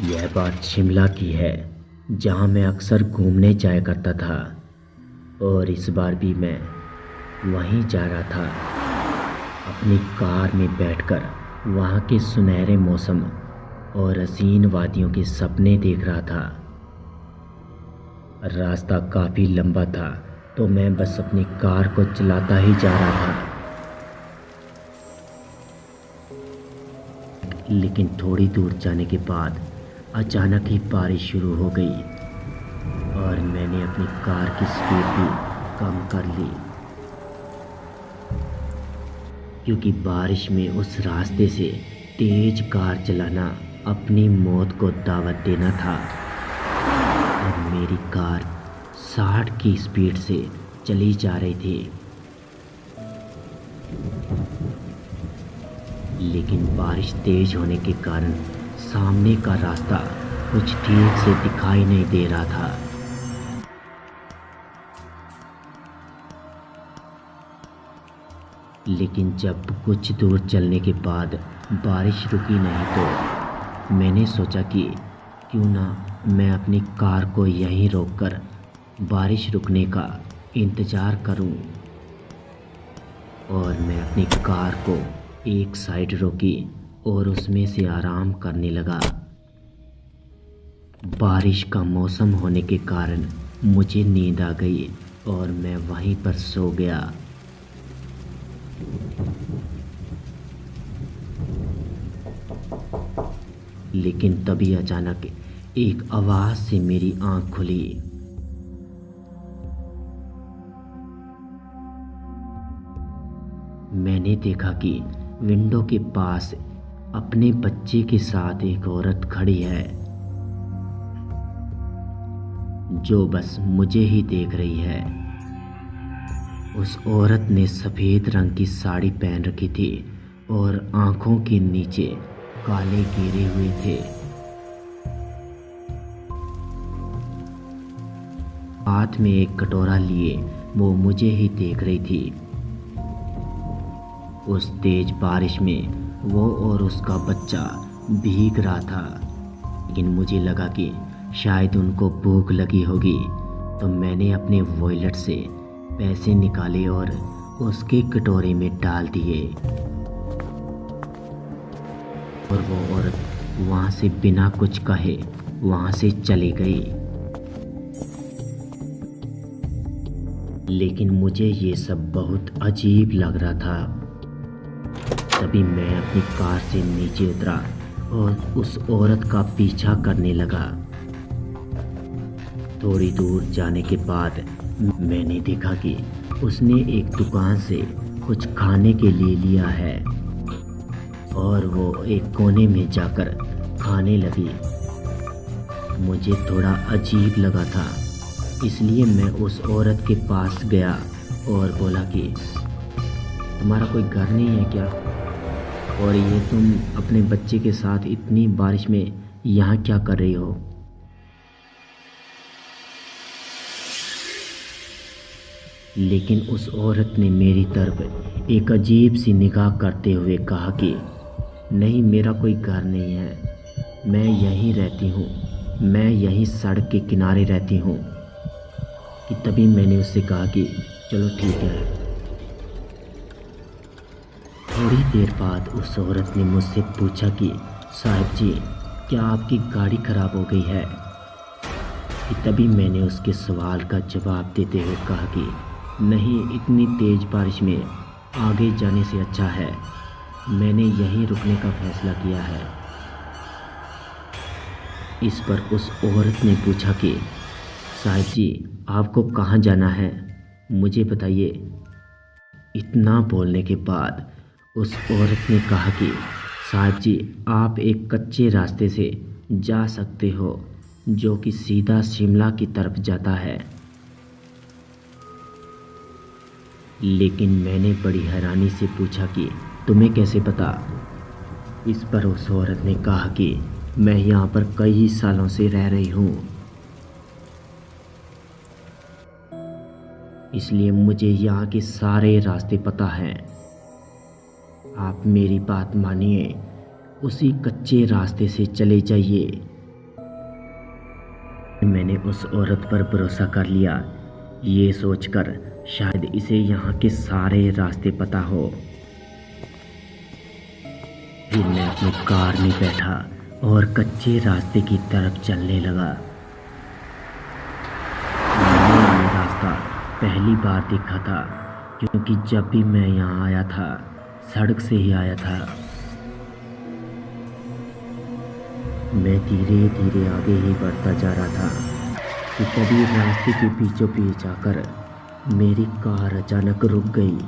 यह बात शिमला की है, जहाँ मैं अक्सर घूमने जाया करता था। और इस बार भी मैं वहीं जा रहा था, अपनी कार में बैठकर वहाँ के सुनहरे मौसम और हसीन वादियों के सपने देख रहा था। रास्ता काफ़ी लंबा था, तो मैं बस अपनी कार को चलाता ही जा रहा था। लेकिन थोड़ी दूर जाने के बाद अचानक ही बारिश शुरू हो गई और मैंने अपनी कार की स्पीड भी कम कर ली, क्योंकि बारिश में उस रास्ते से तेज कार चलाना अपनी मौत को दावत देना था। और मेरी कार 60 की स्पीड से चली जा रही थी। लेकिन बारिश तेज होने के कारण सामने का रास्ता कुछ ठीक से दिखाई नहीं दे रहा था। लेकिन जब कुछ दूर चलने के बाद बारिश रुकी नहीं, तो मैंने सोचा कि क्यों ना मैं अपनी कार को यहीं रोककर बारिश रुकने का इंतज़ार करूं। और मैं अपनी कार को एक साइड रोकी और उसमें से आराम करने लगा। बारिश का मौसम होने के कारण मुझे नींद आ गई और मैं वहीं पर सो गया। लेकिन तभी अचानक एक आवाज़ से मेरी आंख खुली। मैंने देखा कि विंडो के पास अपने बच्चे के साथ एक औरत खड़ी है, जो बस मुझे ही देख रही है। उस औरत ने सफ़ेद रंग की साड़ी पहन रखी थी और आंखों के नीचे काले घेरे हुए थे। हाथ में एक कटोरा लिए वो मुझे ही देख रही थी। उस तेज बारिश में वो और उसका बच्चा भीग रहा था। लेकिन मुझे लगा कि शायद उनको भूख लगी होगी, तो मैंने अपने वॉलेट से पैसे निकाले और उसके कटोरे में डाल दिए। और वो औरत वहाँ से बिना कुछ कहे वहाँ से चली गई। लेकिन मुझे ये सब बहुत अजीब लग रहा था। तभी मैं अपनी कार से नीचे उतरा और उस औरत का पीछा करने लगा। थोड़ी दूर जाने के बाद मैंने देखा कि उसने एक दुकान से कुछ खाने के लिए लिया है और वो एक कोने में जाकर खाने लगी। मुझे थोड़ा अजीब लगा था, इसलिए मैं उस औरत के पास गया और बोला कि तुम्हारा कोई घर नहीं है क्या? और ये तुम अपने बच्चे के साथ इतनी बारिश में यहाँ क्या कर रही हो? लेकिन उस औरत ने मेरी तरफ एक अजीब सी निगाह करते हुए कहा कि नहीं, मेरा कोई घर नहीं है, मैं यहीं रहती हूँ, मैं यहीं सड़क के किनारे रहती हूँ। कि तभी मैंने उससे कहा कि चलो ठीक है। थोड़ी देर बाद उस औरत ने मुझसे पूछा कि साहब जी, क्या आपकी गाड़ी ख़राब हो गई है? कि तभी मैंने उसके सवाल का जवाब देते हुए कहा कि नहीं, इतनी तेज़ बारिश में आगे जाने से अच्छा है, मैंने यहीं रुकने का फ़ैसला किया है। इस पर उस औरत ने पूछा कि साहब जी, आपको कहाँ जाना है, मुझे बताइए। इतना बोलने के बाद उस औरत ने कहा कि साहब जी, आप एक कच्चे रास्ते से जा सकते हो जो कि सीधा शिमला की तरफ जाता है। लेकिन मैंने बड़ी हैरानी से पूछा कि तुम्हें कैसे पता? इस पर उस औरत ने कहा कि मैं यहाँ पर कई सालों से रह रही हूँ, इसलिए मुझे यहाँ के सारे रास्ते पता हैं। आप मेरी बात मानिए, उसी कच्चे रास्ते से चले जाइए मैंने उस औरत पर भरोसा कर लिया, ये सोचकर शायद इसे यहाँ के सारे रास्ते पता हो। फिर मैं अपनी कार में बैठा और कच्चे रास्ते की तरफ चलने लगा। मैंने ये रास्ता पहली बार देखा था, क्योंकि जब भी मैं यहाँ आया था सड़क से ही आया था। मैं धीरे धीरे आगे ही बढ़ता जा रहा था कि तभी रास्ते के बीचों बीच आकर मेरी कार अचानक रुक गई।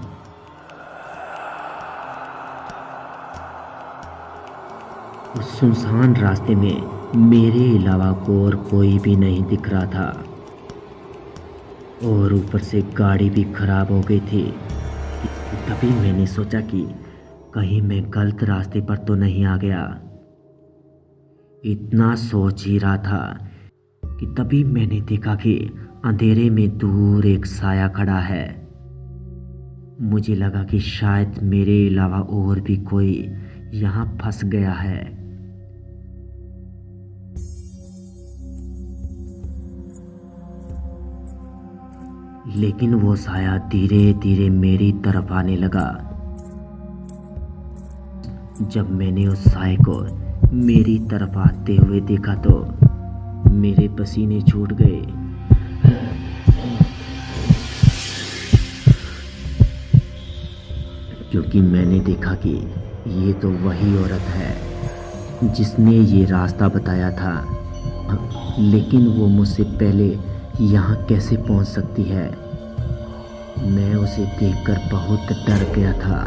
उस सुनसान रास्ते में मेरे अलावा और कोई भी नहीं दिख रहा था, और ऊपर से गाड़ी भी खराब हो गई थी। तभी मैंने सोचा कि कहीं मैं गलत रास्ते पर तो नहीं आ गया। इतना सोच ही रहा था कि तभी मैंने देखा कि अंधेरे में दूर एक साया खड़ा है। मुझे लगा कि शायद मेरे अलावा और भी कोई यहाँ फंस गया है। लेकिन वो साया धीरे धीरे मेरी तरफ आने लगा। जब मैंने उस साए को मेरी तरफ आते हुए देखा तो मेरे पसीने छूट गए। क्योंकि मैंने देखा कि ये तो वही औरत है जिसने ये रास्ता बताया था। लेकिन वो मुझसे पहले यहाँ कैसे पहुँच सकती है? मैं उसे देखकर बहुत डर गया था।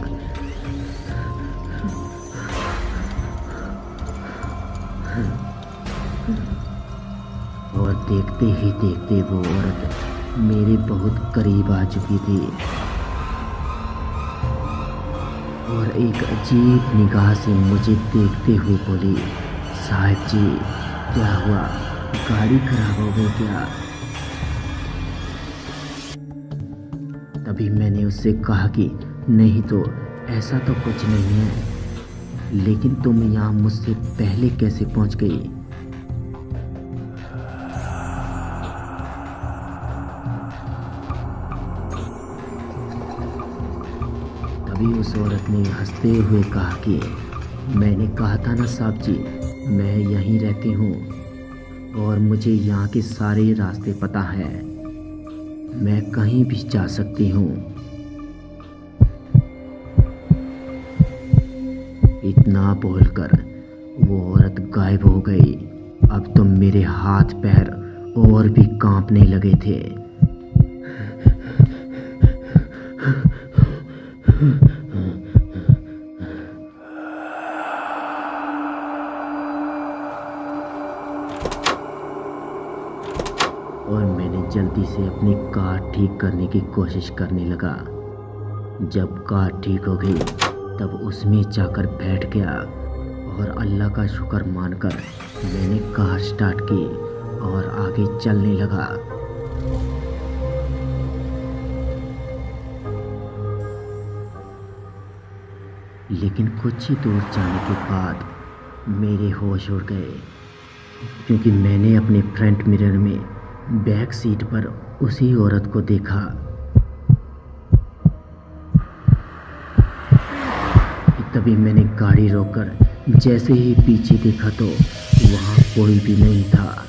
और देखते ही देखते वो औरत मेरे बहुत करीब आ चुकी थी और एक अजीब निगाह से मुझे देखते हुए बोली, साहब जी क्या हुआ, गाड़ी खराब हो गई क्या? तभी मैंने उससे कहा कि नहीं तो ऐसा तो कुछ नहीं है, लेकिन तुम यहाँ मुझसे पहले कैसे पहुँच गई? तभी उस औरत ने हंसते हुए कहा कि मैंने कहा था ना साहब जी, मैं यहीं रहती हूँ और मुझे यहाँ के सारे रास्ते पता है, मैं कहीं भी जा सकती हूँ। इतना बोलकर वो औरत गायब हो गई। अब तो मेरे हाथ पैर और भी कांपने लगे थे। और मैंने जल्दी से अपनी कार ठीक करने की कोशिश करने लगा। जब कार ठीक हो गई तब उसमें जाकर बैठ गया और अल्लाह का शुक्र मानकर मैंने कार स्टार्ट की और आगे चलने लगा। लेकिन कुछ ही दूर जाने के बाद मेरे होश उड़ गए, क्योंकि मैंने अपने फ्रंट मिरर में बैक सीट पर उसी औरत को देखा। तभी मैंने गाड़ी रोककर जैसे ही पीछे देखा तो वहाँ कोई भी नहीं था।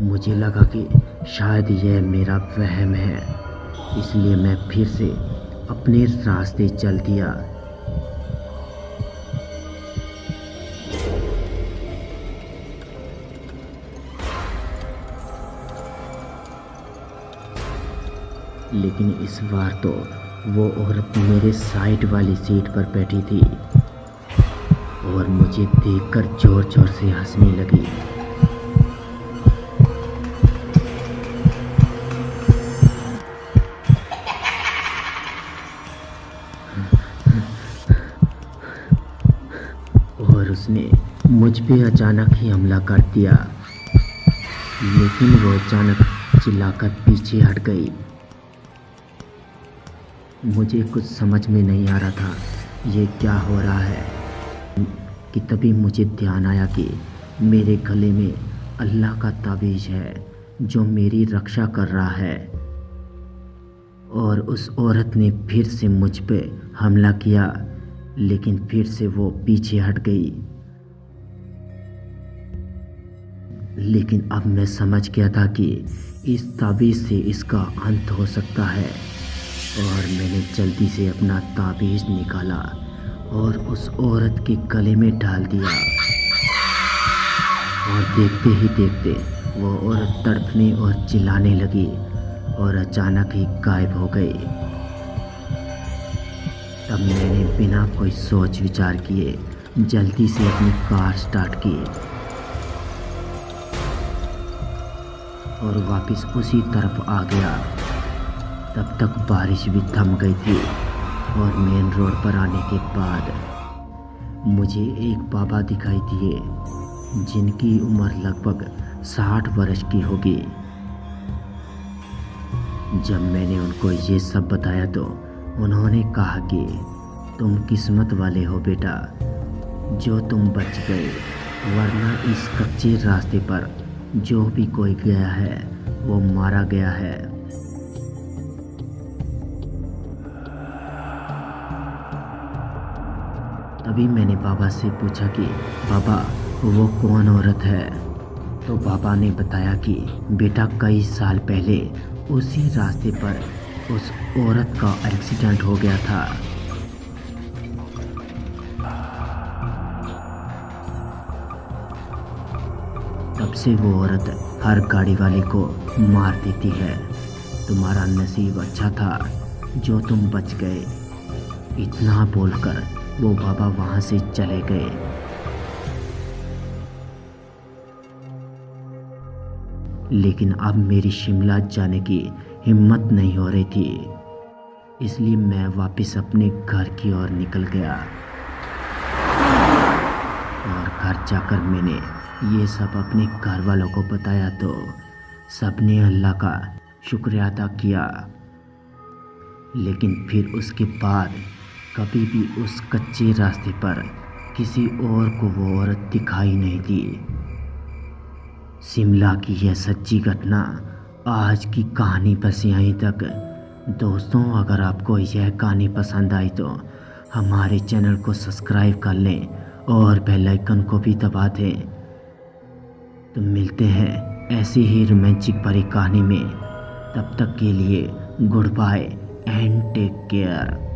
मुझे लगा कि शायद यह मेरा वहम है, इसलिए मैं फिर से अपने रास्ते चल दिया। लेकिन इस बार तो वो औरत मेरे साइड वाली सीट पर बैठी थी और मुझे देखकर जोर जोर से हंसने लगी। और उसने मुझ पे अचानक ही हमला कर दिया, लेकिन वो अचानक चिल्लाकर पीछे हट गई। मुझे कुछ समझ में नहीं आ रहा था ये क्या हो रहा है। कि तभी मुझे ध्यान आया कि मेरे गले में अल्लाह का ताबीज़ है जो मेरी रक्षा कर रहा है। और उस औरत ने फिर से मुझ पे हमला किया, लेकिन फिर से वो पीछे हट गई। लेकिन अब मैं समझ गया था कि इस ताबीज़ से इसका अंत हो सकता है, और मैंने जल्दी से अपना ताबीज़ निकाला और उस औरत के गले में डाल दिया। और देखते ही देखते वो औरत तड़पने और चिल्लाने लगी और अचानक ही गायब हो गई। तब मैंने बिना कोई सोच विचार किए जल्दी से अपनी कार स्टार्ट की और वापस उसी तरफ आ गया। तब तक बारिश भी थम गई थी और मेन रोड पर आने के बाद मुझे एक बाबा दिखाई दिए जिनकी उम्र लगभग 60 वर्ष की होगी। जब मैंने उनको ये सब बताया तो उन्होंने कहा कि तुम किस्मत वाले हो बेटा, जो तुम बच गए, वरना इस कच्चे रास्ते पर जो भी कोई गया है वो मारा गया है। तभी मैंने बाबा से पूछा कि बाबा वो कौन औरत है? तो बाबा ने बताया कि बेटा कई साल पहले उसी रास्ते पर उस औरत का एक्सीडेंट हो गया था। तब से वो औरत हर गाड़ी वाले को मार देती है। तुम्हारा नसीब अच्छा था जो तुम बच गए। इतना बोलकर वो बाबा वहाँ से चले गए। लेकिन अब मेरी शिमला जाने की हिम्मत नहीं हो रही थी, इसलिए मैं वापस अपने घर की ओर निकल गया। और घर जाकर मैंने ये सब अपने घर वालों को बताया तो सबने अल्लाह का शुक्रिया अदा किया। लेकिन फिर उसके बाद कभी भी उस कच्चे रास्ते पर किसी और को वो औरत दिखाई नहीं दी। शिमला की यह सच्ची घटना आज की कहानी बस यहीं तक। दोस्तों, अगर आपको यह कहानी पसंद आई तो हमारे चैनल को सब्सक्राइब कर लें और बेल आइकन को भी दबा दें। तो मिलते हैं ऐसी ही रोमांचिक भरी कहानी में। तब तक के लिए goodbye and take care.